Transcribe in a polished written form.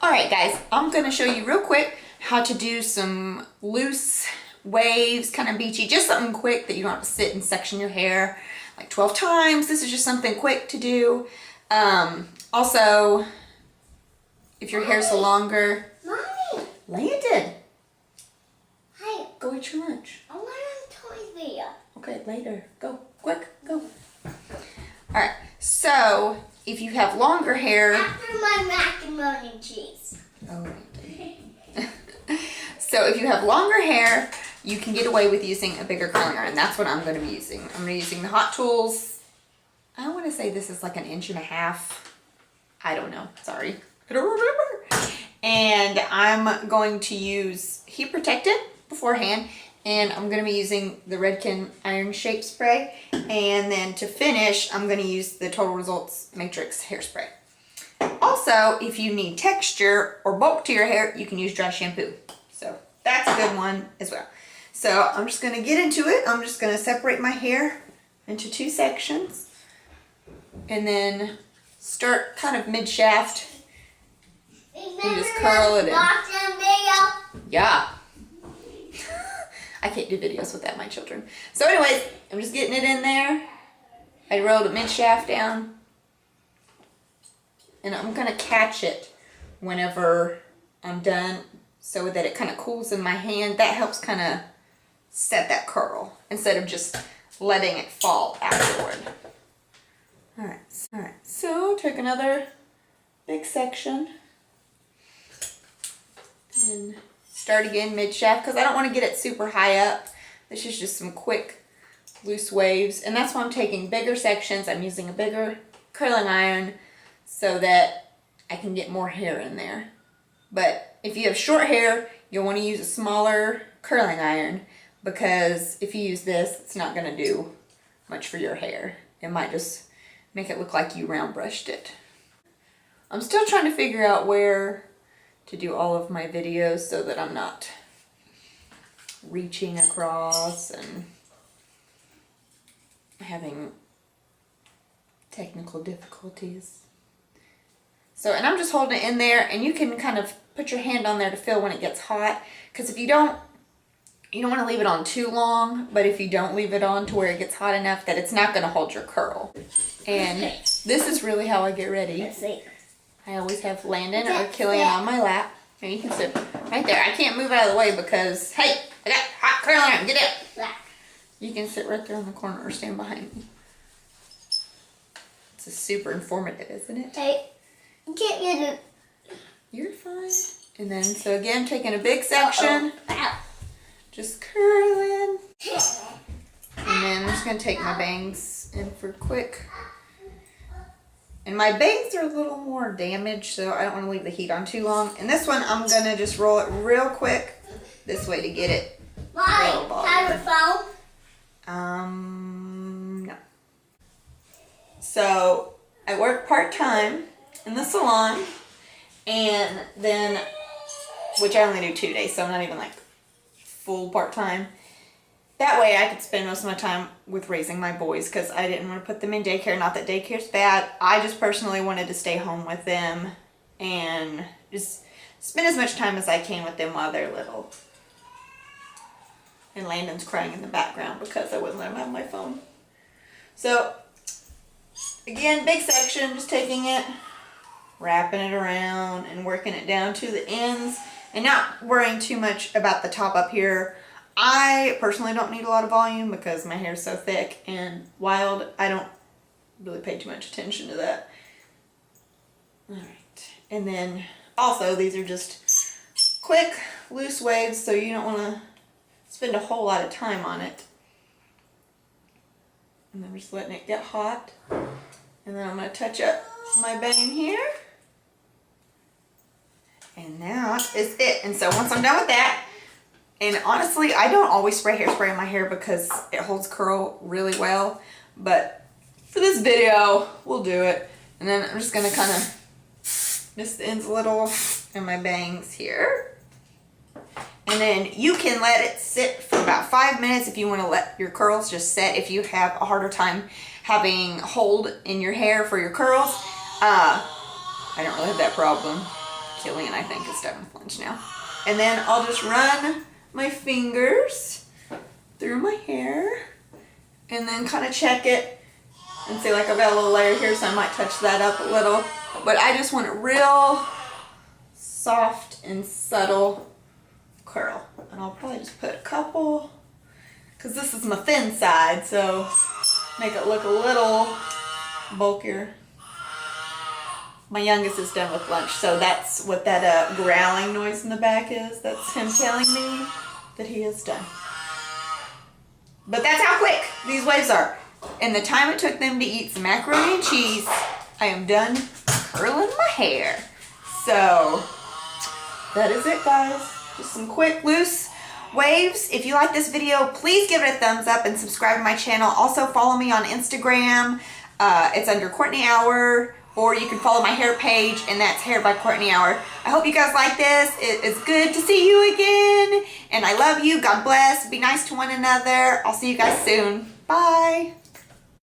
Alright guys, I'm going to show you real quick how to do some loose waves, kind of beachy, just something quick that you don't have to sit and section your hair like 12 times. This is just something quick to do. Also, if your hair's longer... Mommy! Landon! Hey! Go eat your lunch. I want a toy video. Okay, later. Go. Quick. Go. Alright, so if you have longer hair... After my macaroni and cheese. Oh. So if you have longer hair, you can get away with using a bigger curling iron. That's what I'm going to be using. I'm going to be using the Hot Tools. I want to say this is like 1.5 inches. I don't know. Sorry. I don't remember. And I'm going to use heat protectant beforehand. And I'm going to be using the Redken Iron Shape Spray. And then to finish, I'm going to use the Total Results Matrix Hairspray. Also, if you need texture or bulk to your hair, you can use dry shampoo. So that's a good one as well. So I'm just going to get into it. I'm just going to separate my hair into 2 sections. And then start kind of mid-shaft. And just curl it in. Yeah. I can't do videos without my children. So anyways, I'm just getting it in there. I rolled it mid-shaft down. And I'm going to catch it whenever I'm done so that it kind of cools in my hand. That helps kind of set that curl instead of just letting it fall afterward. Alright, so take another big section and start again mid-shaft because I don't want to get it super high up. This is just some quick loose waves, and that's why I'm taking bigger sections. I'm using a bigger curling iron so that I can get more hair in there. But if you have short hair, you'll want to use a smaller curling iron because if you use this, it's not going to do much for your hair. It might just make it look like you round brushed it. I'm still trying to figure out where to do all of my videos so that I'm not reaching across and having technical difficulties. So, and I'm just holding it in there, and you can kind of put your hand on there to feel when it gets hot, because if you don't want to leave it on too long, but if you don't leave it on to where it gets hot enough that it's not going to hold your curl. And this is really how I get ready. I always have Landon or Killian on my lap. And you can sit right there. I can't move out of the way because, hey, I got hot curling iron. Get up. You can sit right there in the corner or stand behind me. It's super informative, isn't it? Hey, get me You're fine. And then, so again, taking a big section. Just curling. And then I'm just going to take my bangs in for quick. And my bangs are a little more damaged, so I don't want to leave the heat on too long. And this one, I'm going to just roll it real quick this way to get it. phone? No. So, I work part-time in the salon, and then, which I only do 2 days, so I'm not even like full part-time. That way I could spend most of my time with raising my boys because I didn't want to put them in daycare. Not that daycare's bad. I just personally wanted to stay home with them and just spend as much time as I can with them while they're little. And Landon's crying in the background because I wouldn't let him have my phone. So, again, big section, just taking it, wrapping it around and working it down to the ends and not worrying too much about the top up here. I personally don't need a lot of volume because my hair is so thick and wild. I don't really pay too much attention to that. Alright, and then also these are just quick, loose waves, so you don't want to spend a whole lot of time on it. And I'm just letting it get hot. And then I'm going to touch up my bang here. And that is it. And so once I'm done with that, and honestly, I don't always spray hairspray in my hair because it holds curl really well. But for this video, we'll do it. And then I'm just going to kind of miss the ends a little and my bangs here. And then you can let it sit for about 5 minutes if you want to let your curls just set. If you have a harder time having hold in your hair for your curls. I don't really have that problem. Killian, I think, is done with lunch now. And then I'll just run my fingers through my hair and then kind of check it and see, like, I've got a little layer here, so I might touch that up a little. But I just want a real soft and subtle curl. And I'll probably just put a couple, because this is my thin side, so make it look a little bulkier. My youngest is done with lunch, so that's what that growling noise in the back is. That's him telling me that he is done. But that's how quick these waves are. In the time it took them to eat some macaroni and cheese, I am done curling my hair. So that is it, guys. Just some quick, loose waves. If you like this video, please give it a thumbs up and subscribe to my channel. Also follow me on Instagram. It's under Courtney Hour, or you can follow my hair page, and that's Hair by Courtney Hour. I hope you guys like this. It is good to see you again, and I love you. God bless. Be nice to one another. I'll see you guys soon. Bye.